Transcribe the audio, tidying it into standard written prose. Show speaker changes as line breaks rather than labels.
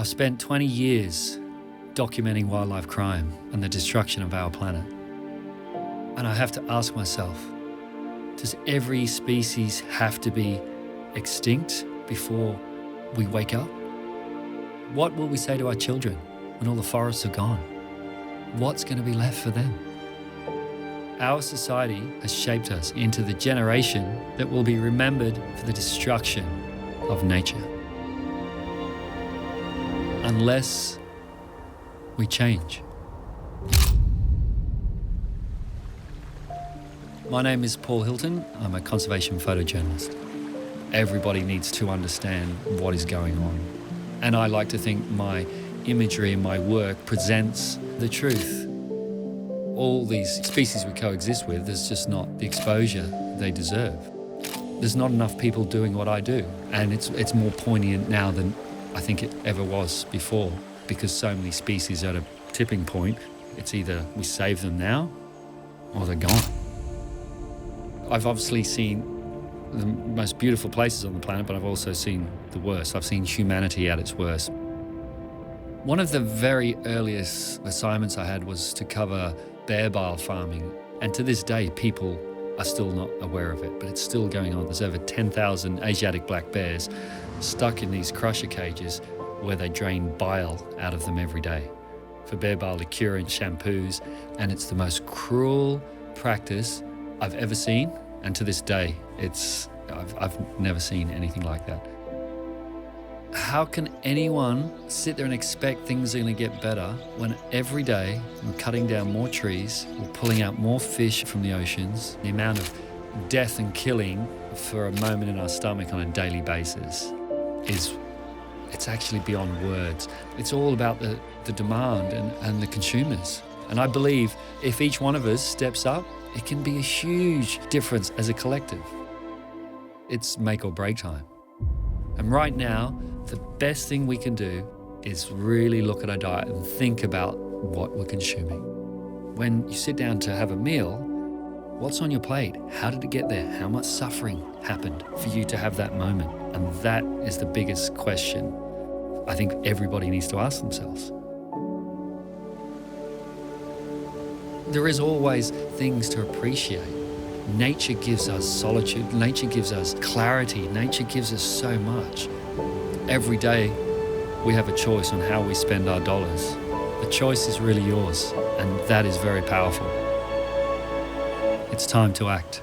I've spent 20 years documenting wildlife crime and the destruction of our planet. And I have to ask myself, does every species have to be extinct before we wake up? What will we say to our children when all the forests are gone? What's going to be left for them? Our society has shaped us into the generation that will be remembered for the destruction of nature. Unless we change. My name is Paul Hilton. I'm a conservation photojournalist. Everybody needs to understand what is going on. And I like to think my imagery and my work presents the truth. All these species we coexist with, there's just not the exposure they deserve. There's not enough people doing what I do. And it's more poignant now than I think it ever was before, because so many species are at a tipping point. It's either we save them now or they're gone. I've obviously seen the most beautiful places on the planet, but I've also seen the worst. I've seen humanity at its worst. One of the very earliest assignments I had was to cover bear bile farming. And to this day, people are still not aware of it, but it's still going on. There's over 10,000 Asiatic black bears stuck in these crusher cages where they drain bile out of them every day for bear bile liqueur and shampoos. And it's the most cruel practice I've ever seen. And to this day, I've never seen anything like that. How can anyone sit there and expect things are going to get better when every day we're cutting down more trees, we're pulling out more fish from the oceans, the amount of death and killing for a moment in our stomach on a daily basis it's actually beyond words. It's all about the demand and the consumers. And I believe if each one of us steps up, it can be a huge difference as a collective. It's make or break time. And right now, the best thing we can do is really look at our diet and think about what we're consuming. When you sit down to have a meal, what's on your plate? How did it get there? How much suffering happened for you to have that moment? And that is the biggest question I think everybody needs to ask themselves. There is always things to appreciate. Nature gives us solitude, nature gives us clarity, nature gives us so much. Every day we have a choice on how we spend our dollars. The choice is really yours, and that is very powerful. It's time to act.